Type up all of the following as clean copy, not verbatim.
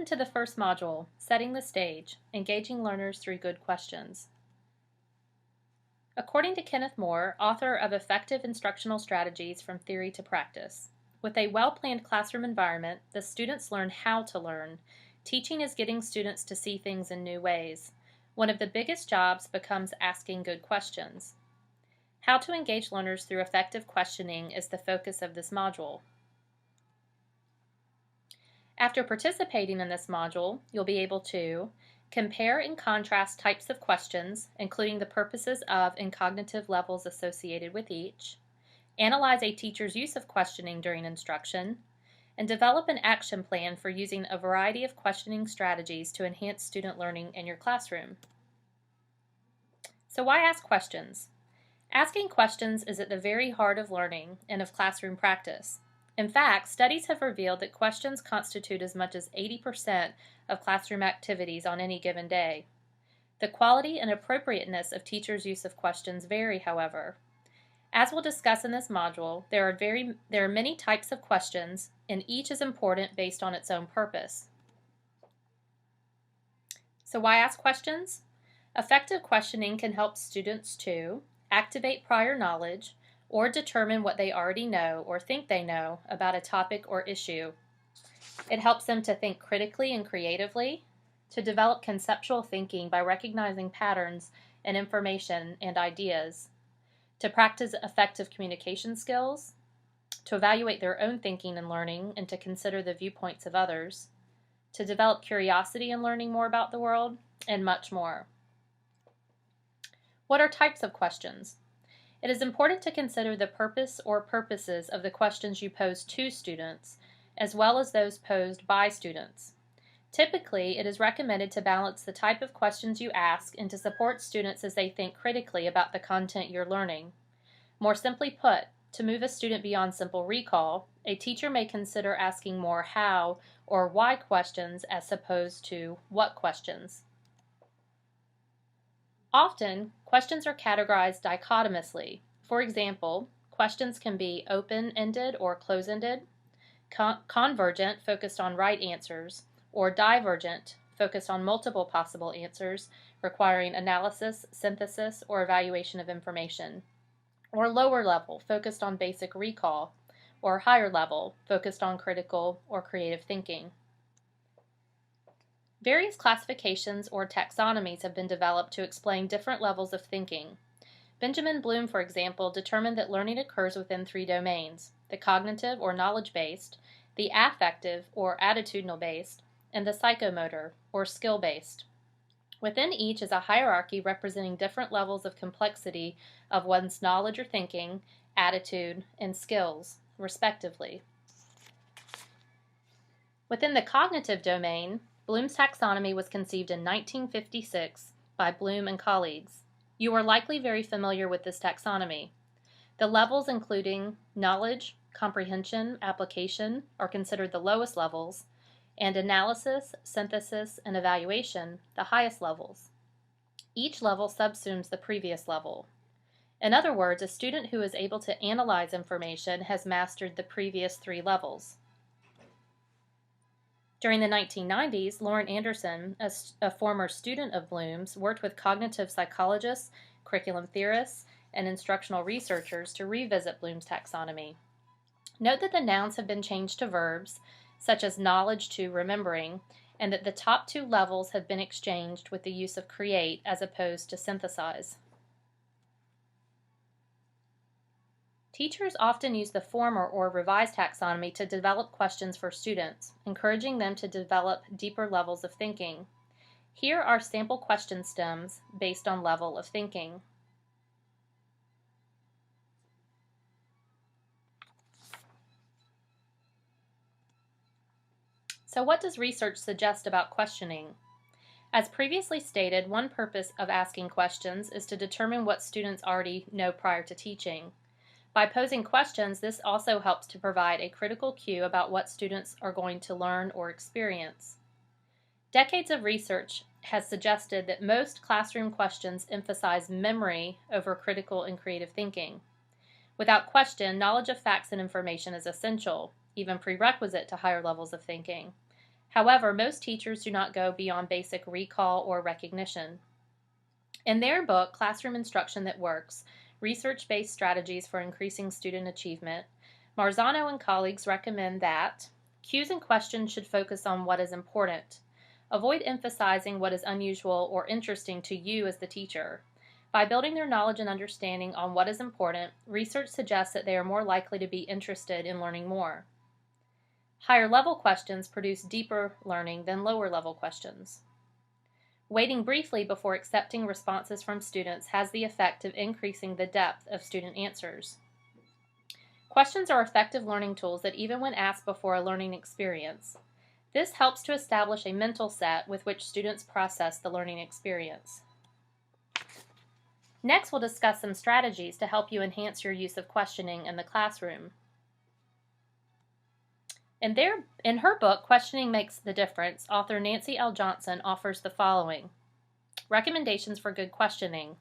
Welcome to the first module, Setting the Stage, Engaging Learners Through Good Questions. According to Kenneth Moore, author of Effective Instructional Strategies from Theory to Practice, with a well-planned classroom environment, the students learn how to learn. Teaching is getting students to see things in new ways. One of the biggest jobs becomes asking good questions. How to engage learners through effective questioning is the focus of this module. After participating in this module, you'll be able to compare and contrast types of questions, including the purposes of and cognitive levels associated with each, analyze a teacher's use of questioning during instruction, and develop an action plan for using a variety of questioning strategies to enhance student learning in your classroom. So why ask questions? Asking questions is at the very heart of learning and of classroom practice. In fact, studies have revealed that questions constitute as much as 80% of classroom activities on any given day. The quality and appropriateness of teachers' use of questions vary, however. As we'll discuss in this module, there are many types of questions, and each is important based on its own purpose. So why ask questions? Effective questioning can help students to activate prior knowledge, or determine what they already know or think they know about a topic or issue. It helps them to think critically and creatively, to develop conceptual thinking by recognizing patterns in information and ideas, to practice effective communication skills, to evaluate their own thinking and learning and to consider the viewpoints of others, to develop curiosity in learning more about the world, and much more. What are types of questions? It is important to consider the purpose or purposes of the questions you pose to students, as well as those posed by students. Typically, it is recommended to balance the type of questions you ask and to support students as they think critically about the content you're learning. More simply put, to move a student beyond simple recall, a teacher may consider asking more how or why questions as opposed to what questions. Often, questions are categorized dichotomously. For example, questions can be open-ended or close-ended, convergent, focused on right answers, or divergent, focused on multiple possible answers, requiring analysis, synthesis, or evaluation of information, or lower level, focused on basic recall, or higher level, focused on critical or creative thinking. Various classifications or taxonomies have been developed to explain different levels of thinking. Benjamin Bloom, for example, determined that learning occurs within 3 domains: the cognitive or knowledge-based, the affective or attitudinal-based, and the psychomotor or skill-based. Within each is a hierarchy representing different levels of complexity of one's knowledge or thinking, attitude, and skills, respectively. Within the cognitive domain, Bloom's taxonomy was conceived in 1956 by Bloom and colleagues. You are likely very familiar with this taxonomy. The levels including knowledge, comprehension, application are considered the lowest levels, and analysis, synthesis, and evaluation the highest levels. Each level subsumes the previous level. In other words, a student who is able to analyze information has mastered the previous 3 levels. During the 1990s, Lauren Anderson, a former student of Bloom's, worked with cognitive psychologists, curriculum theorists, and instructional researchers to revisit Bloom's taxonomy. Note that the nouns have been changed to verbs, such as knowledge to remembering, and that the top 2 levels have been exchanged with the use of create as opposed to synthesize. Teachers often use the former or revised taxonomy to develop questions for students, encouraging them to develop deeper levels of thinking. Here are sample question stems based on level of thinking. So what does research suggest about questioning? As previously stated, one purpose of asking questions is to determine what students already know prior to teaching. By posing questions, this also helps to provide a critical cue about what students are going to learn or experience. Decades of research has suggested that most classroom questions emphasize memory over critical and creative thinking. Without question, knowledge of facts and information is essential, even prerequisite to higher levels of thinking. However, most teachers do not go beyond basic recall or recognition. In their book, Classroom Instruction That Works, Research-Based Strategies for Increasing Student Achievement, Marzano and colleagues recommend that cues and questions should focus on what is important. Avoid emphasizing what is unusual or interesting to you as the teacher. By building their knowledge and understanding on what is important, research suggests that they are more likely to be interested in learning more. Higher level questions produce deeper learning than lower level questions. Waiting briefly before accepting responses from students has the effect of increasing the depth of student answers. Questions are effective learning tools that even when asked before a learning experience. This helps to establish a mental set with which students process the learning experience. Next, we'll discuss some strategies to help you enhance your use of questioning in the classroom. In her book, Questioning Makes the Difference, author Nancy L. Johnson offers the following. Recommendations for good questioning.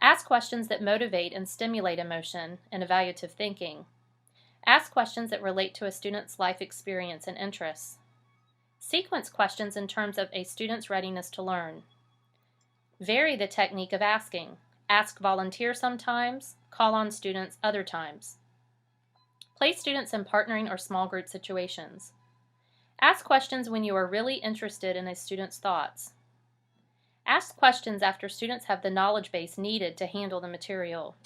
Ask questions that motivate and stimulate emotion and evaluative thinking. Ask questions that relate to a student's life experience and interests. Sequence questions in terms of a student's readiness to learn. Vary the technique of asking. Ask volunteer sometimes, call on students other times. Place students in partnering or small group situations. Ask questions when you are really interested in a student's thoughts. Ask questions after students have the knowledge base needed to handle the material.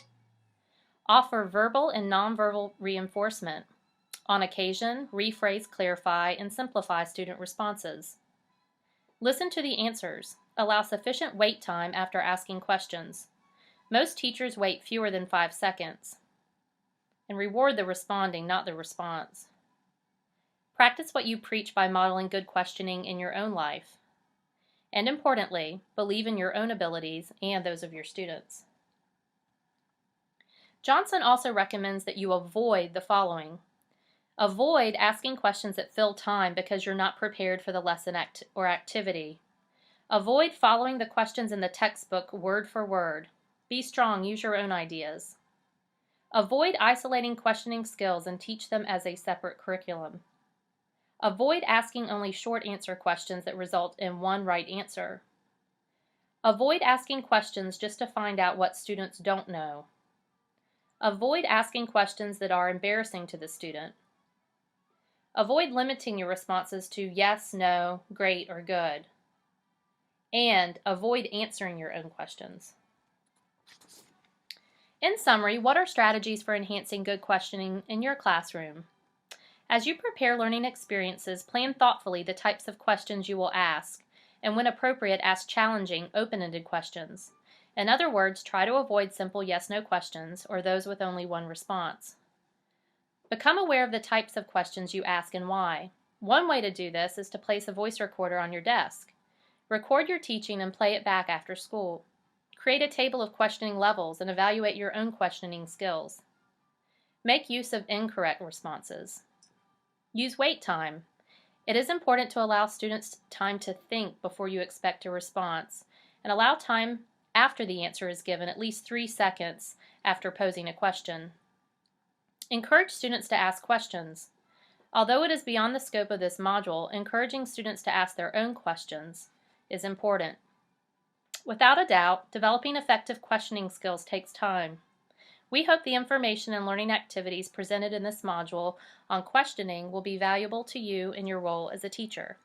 Offer verbal and nonverbal reinforcement. On occasion, rephrase, clarify, and simplify student responses. Listen to the answers. Allow sufficient wait time after asking questions. Most teachers wait fewer than 5 seconds. And reward the responding, not the response. Practice what you preach by modeling good questioning in your own life. And importantly, believe in your own abilities and those of your students. Johnson also recommends that you avoid the following. Avoid asking questions that fill time because you're not prepared for the lesson or activity. Avoid following the questions in the textbook word for word. Be strong, use your own ideas. Avoid isolating questioning skills and teach them as a separate curriculum. Avoid asking only short answer questions that result in one right answer. Avoid asking questions just to find out what students don't know. Avoid asking questions that are embarrassing to the student. Avoid limiting your responses to yes, no, great, or good. And avoid answering your own questions. In summary, what are strategies for enhancing good questioning in your classroom? As you prepare learning experiences, plan thoughtfully the types of questions you will ask, and when appropriate, ask challenging, open-ended questions. In other words, try to avoid simple yes-no questions or those with only one response. Become aware of the types of questions you ask and why. One way to do this is to place a voice recorder on your desk. Record your teaching and play it back after school. Create a table of questioning levels and evaluate your own questioning skills. Make use of incorrect responses. Use wait time. It is important to allow students time to think before you expect a response, and allow time after the answer is given, at least 3 seconds after posing a question. Encourage students to ask questions. Although it is beyond the scope of this module, encouraging students to ask their own questions is important. Without a doubt, developing effective questioning skills takes time. We hope the information and learning activities presented in this module on questioning will be valuable to you in your role as a teacher.